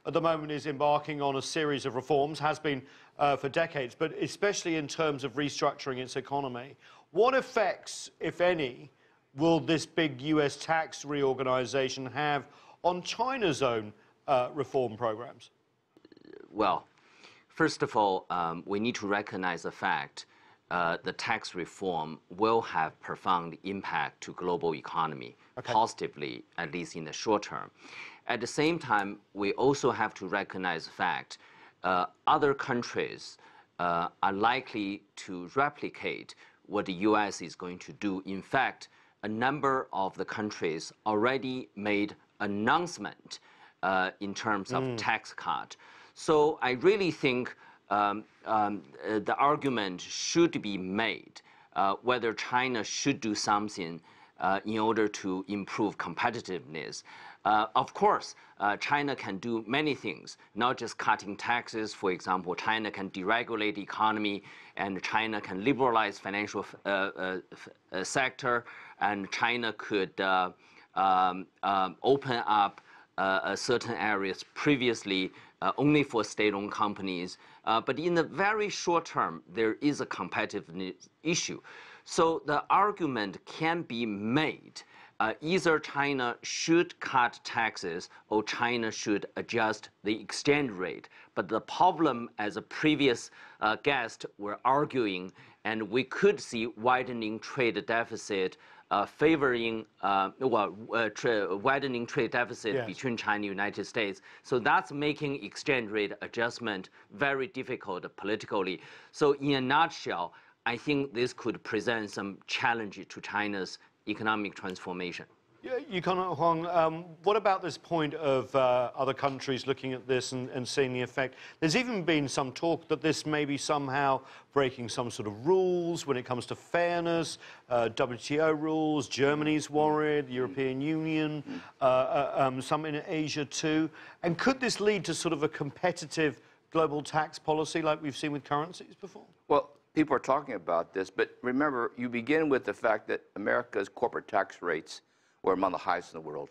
at the moment is embarking on a series of reforms, has been for decades, but especially in terms of restructuring its economy. What effects, if any, will this big US tax reorganization have on China's own reform programs? Well, first of all, we need to recognize the fact the tax reform will have profound impact to global economy, positively, at least in the short term. At the same time, we also have to recognize the fact other countries are likely to replicate what the US is going to do. In fact, a number of the countries already made announcement in terms of tax cut. So I really think the argument should be made whether China should do something in order to improve competitiveness. Of course, China can do many things, not just cutting taxes. For example, China can deregulate the economy, and China can liberalize financial sector, and China could open up certain areas previously only for state-owned companies. But in the very short term, there is a competitiveness issue. So the argument can be made. Either China should cut taxes or China should adjust the exchange rate. But the problem, as a previous guest were arguing, and we could see widening trade deficit favoring, widening trade deficit between China and the United States. So that's making exchange rate adjustment very difficult politically. So in a nutshell, I think this could present some challenge to China's economic transformation. Yeah, Yukon Huang, what about this point of other countries looking at this and seeing the effect? There's even been some talk that this may be somehow breaking some sort of rules when it comes to fairness, WTO rules. Germany's worried, the European Union, some in Asia too. And could this lead to sort of a competitive global tax policy like we've seen with currencies before? Well, people are talking about this, but remember, you begin with the fact that America's corporate tax rates were among the highest in the world.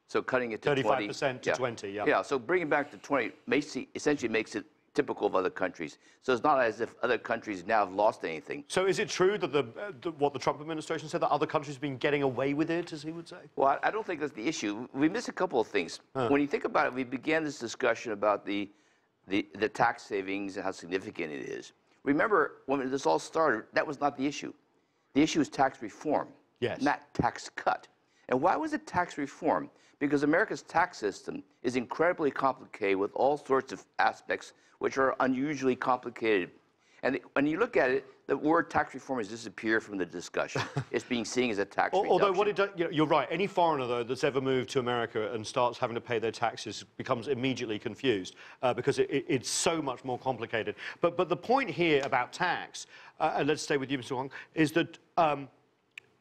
So cutting it to 35% to 20, yeah. Yeah, so bringing it back to 20 essentially makes it typical of other countries. So it's not as if other countries now have lost anything. So is it true that what the Trump administration said, that other countries have been getting away with it, as he would say? Well, I don't think that's the issue. We miss a couple of things. When you think about it, we began this discussion about the tax savings and how significant it is. Remember, when this all started, that was not the issue. The issue is tax reform, not tax cut. And why was it tax reform? Because America's tax system is incredibly complicated with all sorts of aspects which are unusually complicated. And when you look at it, the word tax reform has disappeared from the discussion. It's being seen as a tax reduction. Although what it does, you're right, any foreigner, though, that's ever moved to America and starts having to pay their taxes becomes immediately confused because it's so much more complicated. But the point here about tax, and let's stay with you, Mr. Huang, is that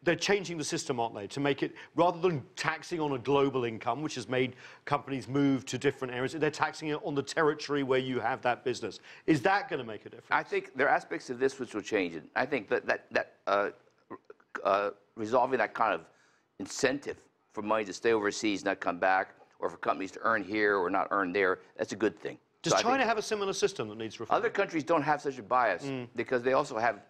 they're changing the system, aren't they, to make it, rather than taxing on a global income, which has made companies move to different areas, they're taxing it on the territory where you have that business. Is that going to make a difference? I think there are aspects of this which will change it. I think that resolving that kind of incentive for money to stay overseas, not come back, or for companies to earn here or not earn there, that's a good thing. Does China have a similar system that needs reform? Other countries don't have such a bias because they also have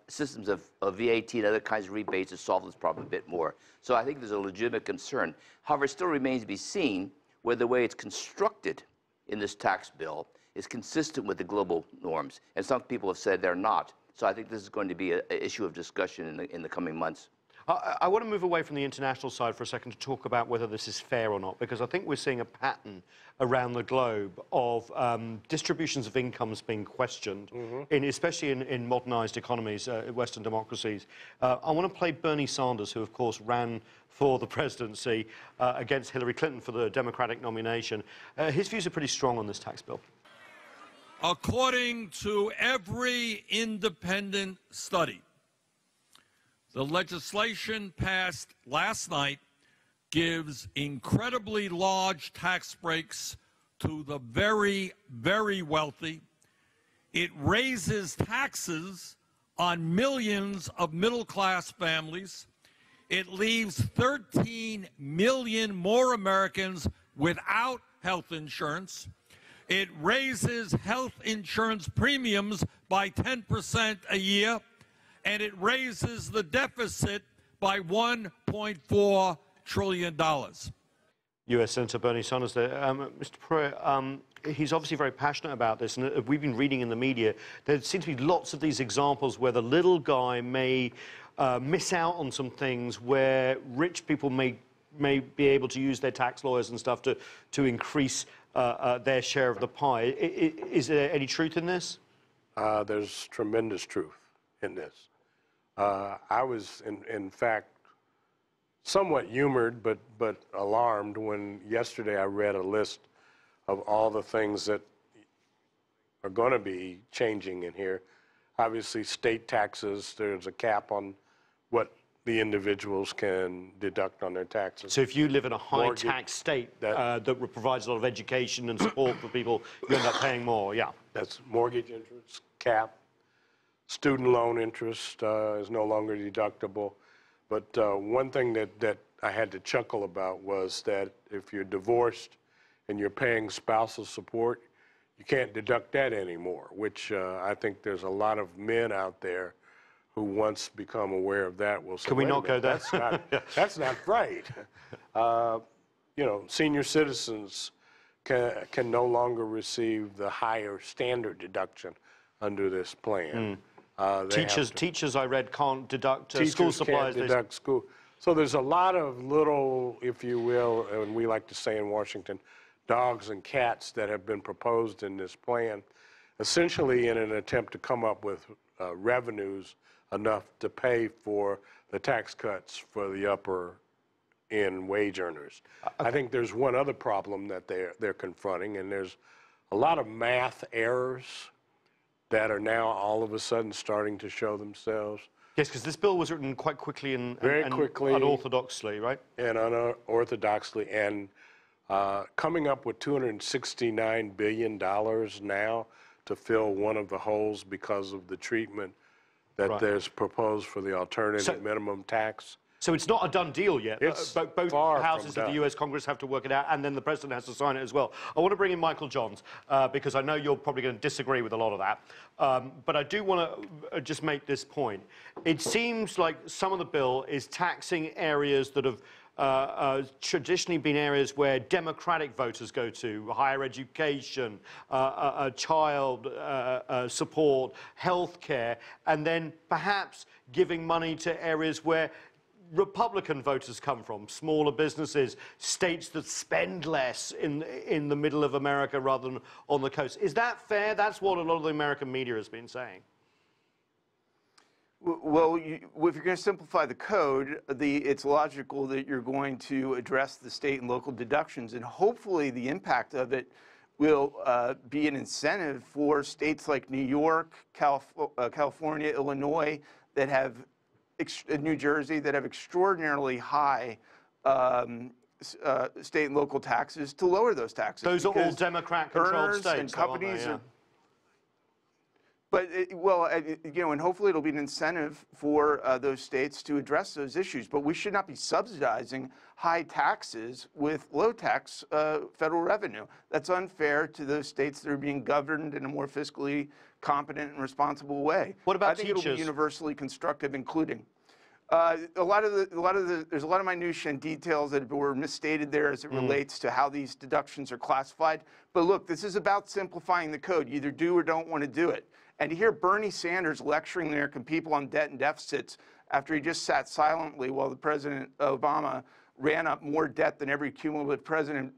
systems of VAT and other kinds of rebates to solve this problem a bit more. So I think there's a legitimate concern. However, it still remains to be seen whether the way it's constructed in this tax bill is consistent with the global norms. And some people have said they're not. So I think this is going to be an issue of discussion in the coming months. I want to move away from the international side for a second to talk about whether this is fair or not, because I think we're seeing a pattern around the globe of distributions of incomes being questioned, especially in modernised economies, Western democracies. I want to play Bernie Sanders, who, of course, ran for the presidency against Hillary Clinton for the Democratic nomination. His views are pretty strong on this tax bill. According to every independent study, the legislation passed last night gives incredibly large tax breaks to the very, very wealthy. It raises taxes on millions of middle-class families. It leaves 13 million more Americans without health insurance. It raises health insurance premiums by 10% a year, and it raises the deficit by $1.4 trillion. U.S. Senator Bernie Sanders there. Mr. Pruitt, he's obviously very passionate about this, and we've been reading in the media, there seem to be lots of these examples where the little guy may miss out on some things, where rich people may be able to use their tax lawyers and stuff to increase their share of the pie. Is there any truth in this? There's tremendous truth in this. I was, in fact, somewhat humored but alarmed when yesterday I read a list of all the things that are going to be changing in here. Obviously, state taxes, there's a cap on what the individuals can deduct on their taxes. So if you live in a high-tax state that provides a lot of education and support for people, you end up paying more, yeah. That's mortgage interest cap. Student loan interest is no longer deductible. But one thing that I had to chuckle about was that if you're divorced and you're paying spousal support, you can't deduct that anymore, which I think there's a lot of men out there who once become aware of that will say, can we not go there? That's not right. You know, senior citizens can no longer receive the higher standard deduction under this plan. Teachers, I read, can't deduct school supplies. Can't deduct school. So there's a lot of little, if you will, and we like to say in Washington, dogs and cats that have been proposed in this plan, essentially in an attempt to come up with revenues enough to pay for the tax cuts for the upper end wage earners. I think there's one other problem that they're confronting, and there's a lot of math errors that are now all of a sudden starting to show themselves. Yes, because this bill was written quite quickly and quickly, unorthodoxly, right? And unorthodoxly, and coming up with $269 billion now to fill one of the holes because of the treatment that there's proposed for the alternative minimum tax. So it's not a done deal yet. It's both houses of the U.S. Congress have to work it out, and then the president has to sign it as well. I want to bring in Michael Johns, because I know you're probably going to disagree with a lot of that. But I do want to just make this point. It seems like some of the bill is taxing areas that have traditionally been areas where Democratic voters go to: higher education, child support, health care, and then perhaps giving money to areas where Republican voters come from, smaller businesses, states that spend less in the middle of America rather than on the coast. Is that fair? That's what a lot of the American media has been saying. Well, if you're going to simplify the code, it's logical that you're going to address the state and local deductions, and hopefully the impact of it will be an incentive for states like New York, California, Illinois, that have New Jersey, that have extraordinarily high state and local taxes, to lower those taxes. Those are all Democrat-controlled states, and companies aren't they? But, you know, and hopefully it'll be an incentive for those states to address those issues. But we should not be subsidizing high taxes with low tax federal revenue. That's unfair to those states that are being governed in a more fiscally competent and responsible way. What about teachers? I think it'll be universally constructive, including. There's a lot of minutiae and details that were misstated there as it relates to how these deductions are classified. But look, this is about simplifying the code. You either do or don't want to do it. And to hear Bernie Sanders lecturing the American people on debt and deficits after he just sat silently while the President Obama ran up more debt than every cumulative president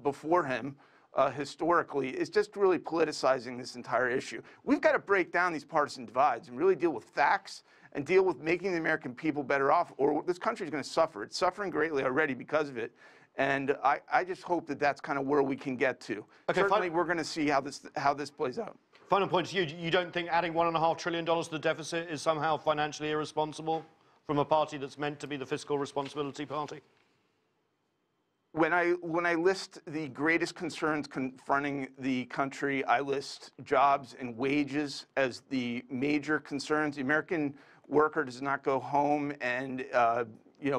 before him historically, is just really politicizing this entire issue. We've got to break down these partisan divides and really deal with facts and deal with making the American people better off, or this country is going to suffer. It's suffering greatly already because of it. And I just hope that that's kind of where we can get to. Okay, certainly, we're going to see how this plays out. Final point to you. You don't think adding $1.5 trillion to the deficit is somehow financially irresponsible from a party that's meant to be the fiscal responsibility party? When I list the greatest concerns confronting the country, I list jobs and wages as the major concerns. The American worker does not go home and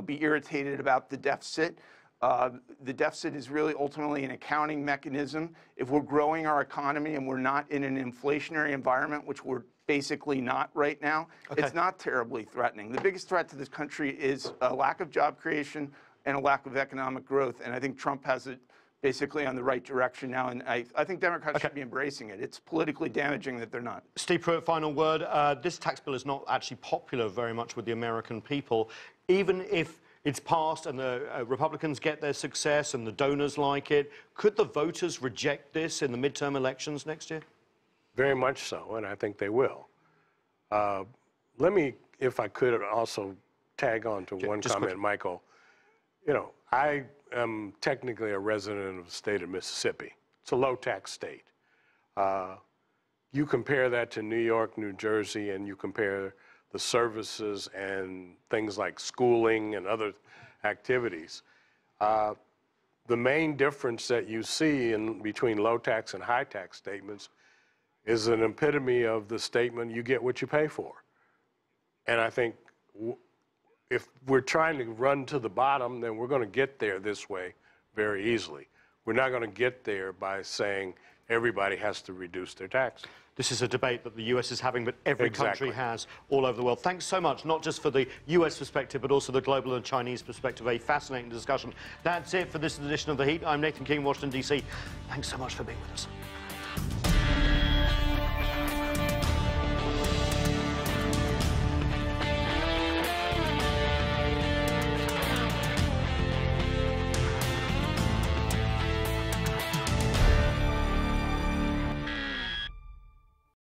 be irritated about the deficit. The deficit is really ultimately an accounting mechanism. If we're growing our economy and we're not in an inflationary environment, which we're basically not right now, it's not terribly threatening. The biggest threat to this country is a lack of job creation and a lack of economic growth. And I think Trump has it basically on the right direction now. And I think Democrats should be embracing it. It's politically damaging that they're not. Steve Pruitt, final word. This tax bill is not actually popular very much with the American people. Even if it's passed and the Republicans get their success and the donors like it, could the voters reject this in the midterm elections next year? Very much so, and I think they will. Let me, if I could, also tag on to one comment, quick. Michael. You know, I am technically a resident of the state of Mississippi. It's a low-tax state. You compare that to New York, New Jersey, and you compare the services and things like schooling and other activities. The main difference that you see in between low-tax and high-tax statements is an epitome of the statement, you get what you pay for. And I think if we're trying to run to the bottom, then we're going to get there this way very easily. We're not going to get there by saying everybody has to reduce their taxes. This is a debate that the US is having, but every country has all over the world. Thanks so much, not just for the US perspective, but also the global and Chinese perspective. A fascinating discussion. That's it for this edition of The Heat. I'm Nathan King, Washington, D.C. Thanks so much for being with us.